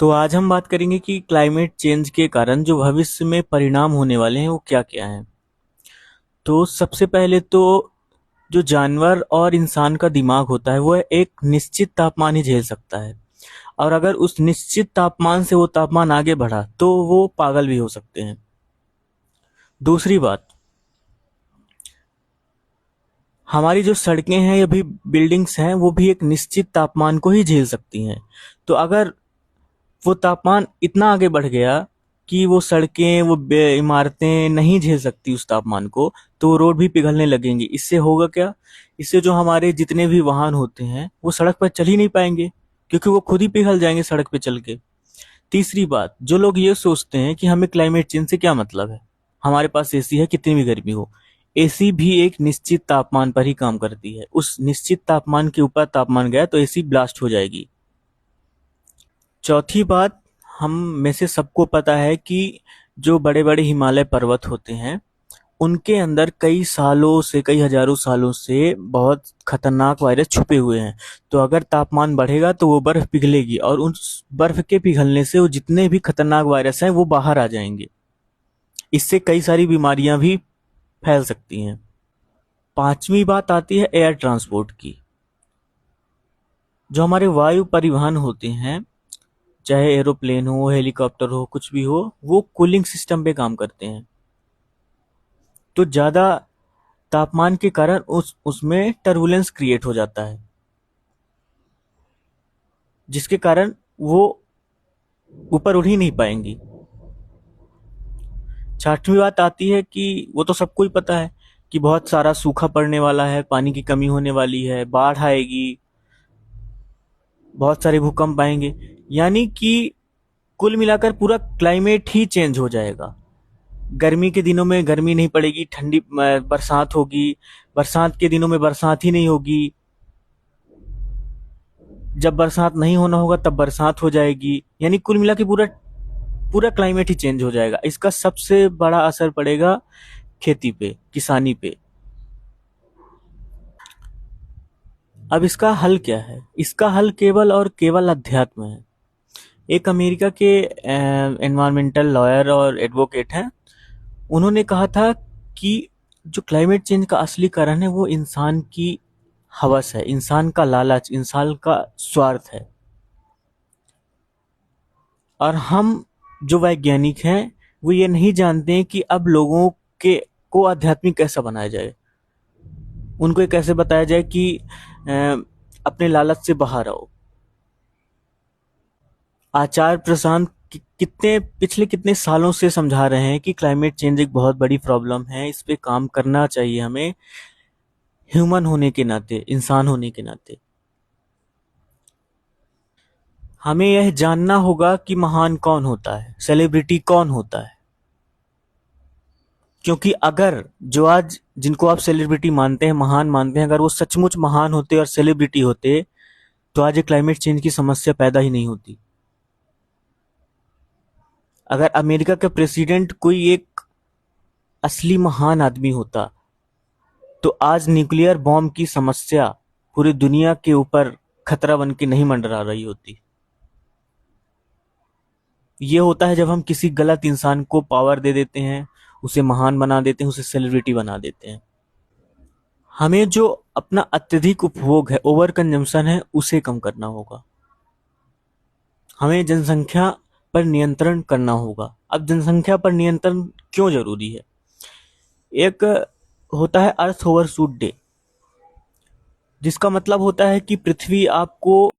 तो आज हम बात करेंगे कि क्लाइमेट चेंज के कारण जो भविष्य में परिणाम होने वाले हैं वो क्या क्या हैं। तो सबसे पहले तो जो जानवर और इंसान का दिमाग होता है वह एक निश्चित तापमान ही झेल सकता है, और अगर उस निश्चित तापमान से वो तापमान आगे बढ़ा तो वो पागल भी हो सकते हैं। दूसरी बात, हमारी जो सड़कें हैं या भी बिल्डिंग्स हैं वो भी एक निश्चित तापमान को ही झेल सकती हैं। तो अगर वो तापमान इतना आगे बढ़ गया कि वो सड़कें वो इमारतें नहीं झेल सकती उस तापमान को, तो वो रोड भी पिघलने लगेंगी। इससे होगा क्या? इससे जो हमारे जितने भी वाहन होते हैं वो सड़क पर चल ही नहीं पाएंगे, क्योंकि वो खुद ही पिघल जाएंगे सड़क पे चल के। तीसरी बात, जो लोग ये सोचते हैं कि हमें क्लाइमेट चेंज से क्या मतलब है, हमारे पास एसी है कितनी भी गर्मी हो, एसी भी एक निश्चित तापमान पर ही काम करती है। उस निश्चित तापमान के ऊपर तापमान गया तो एसी ब्लास्ट हो जाएगी। चौथी बात, हम में से सबको पता है कि जो बड़े बड़े हिमालय पर्वत होते हैं उनके अंदर कई सालों से, कई हजारों सालों से बहुत खतरनाक वायरस छुपे हुए हैं। तो अगर तापमान बढ़ेगा तो वो बर्फ पिघलेगी, और उस बर्फ के पिघलने से वो जितने भी खतरनाक वायरस हैं वो बाहर आ जाएंगे। इससे कई सारी बीमारियां भी फैल सकती हैं। पांचवी बात आती है एयर ट्रांसपोर्ट की। जो हमारे वायु परिवहन होते हैं, चाहे एरोप्लेन हो, हेलीकॉप्टर हो, कुछ भी हो, वो कूलिंग सिस्टम पे काम करते हैं। तो ज्यादा तापमान के कारण उसमें टर्बुलेंस क्रिएट हो जाता है, जिसके कारण वो ऊपर उड़ ही नहीं पाएंगी। छठवीं बात आती है कि वो तो सबको ही पता है कि बहुत सारा सूखा पड़ने वाला है, पानी की कमी होने वाली है, बाढ़ आएगी, बहुत सारे भूकंप आएंगे। यानी कि कुल मिलाकर पूरा क्लाइमेट ही चेंज हो जाएगा। गर्मी के दिनों में गर्मी नहीं पड़ेगी, ठंडी बरसात होगी, बरसात के दिनों में बरसात ही नहीं होगी, जब बरसात नहीं होना होगा तब बरसात हो जाएगी। यानी कुल मिला के पूरा पूरा क्लाइमेट ही चेंज हो जाएगा। इसका सबसे बड़ा असर पड़ेगा खेती पे, किसानी पे। अब इसका हल क्या है? इसका हल केवल और केवल अध्यात्म है। एक अमेरिका के एनवायरमेंटल लॉयर और एडवोकेट हैं, उन्होंने कहा था कि जो क्लाइमेट चेंज का असली कारण है वो इंसान की हवस है, इंसान का लालच, इंसान का स्वार्थ है। और हम जो वैज्ञानिक हैं वो ये नहीं जानते हैं कि अब लोगों के को आध्यात्मिक कैसा बनाया जाए, उनको ये कैसे बताया जाए कि अपने लालच से बाहर आओ। आचार्य प्रशांत कितने पिछले कितने सालों से समझा रहे हैं कि क्लाइमेट चेंज एक बहुत बड़ी प्रॉब्लम है, इस पे काम करना चाहिए हमें, ह्यूमन होने के नाते, इंसान होने के नाते। हमें यह जानना होगा कि महान कौन होता है, सेलिब्रिटी कौन होता है। क्योंकि अगर जो आज जिनको आप सेलिब्रिटी मानते हैं, महान मानते हैं, अगर वो सचमुच महान होते और सेलिब्रिटी होते तो आज ये क्लाइमेट चेंज की समस्या पैदा ही नहीं होती। अगर अमेरिका का प्रेसिडेंट कोई एक असली महान आदमी होता तो आज न्यूक्लियर बॉम्ब की समस्या पूरी दुनिया के ऊपर खतरा बन के नहीं मंडरा रही होती। ये होता है जब हम किसी गलत इंसान को पावर दे देते हैं, उसे महान बना देते हैं, उसे सेलिब्रिटी बना देते हैं। हमें जो अपना अत्यधिक उपभोग है, ओवर कंजम्पशन है, उसे कम करना होगा। हमें जनसंख्या पर नियंत्रण करना होगा। अब जनसंख्या पर नियंत्रण क्यों जरूरी है? एक होता है अर्थ ओवरशूट डे, जिसका मतलब होता है कि पृथ्वी आपको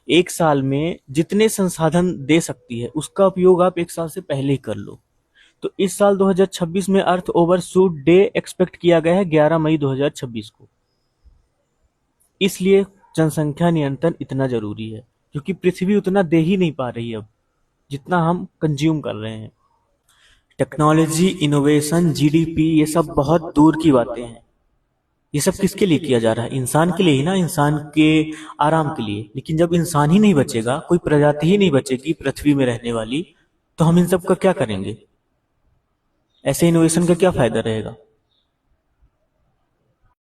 एक साल में जितने संसाधन दे सकती है उसका उपयोग आप एक साल से पहले ही कर लो। तो इस साल 2026 में अर्थ ओवरशूट डे एक्सपेक्ट किया गया है 11 मई 2026 को। इसलिए जनसंख्या नियंत्रण इतना जरूरी है, क्योंकि पृथ्वी उतना दे ही नहीं पा रही अब जितना हम कंज्यूम कर रहे हैं। टेक्नोलॉजी, इनोवेशन, जीडीपी, ये सब बहुत दूर की बातें हैं। ये सब किसके लिए किया जा रहा है? इंसान के लिए ही ना, इंसान के आराम के लिए। लेकिन जब इंसान ही नहीं बचेगा, कोई प्रजाति ही नहीं बचेगी पृथ्वी में रहने वाली, तो हम इन सब का क्या करेंगे? ऐसे इनोवेशन का क्या फायदा रहेगा?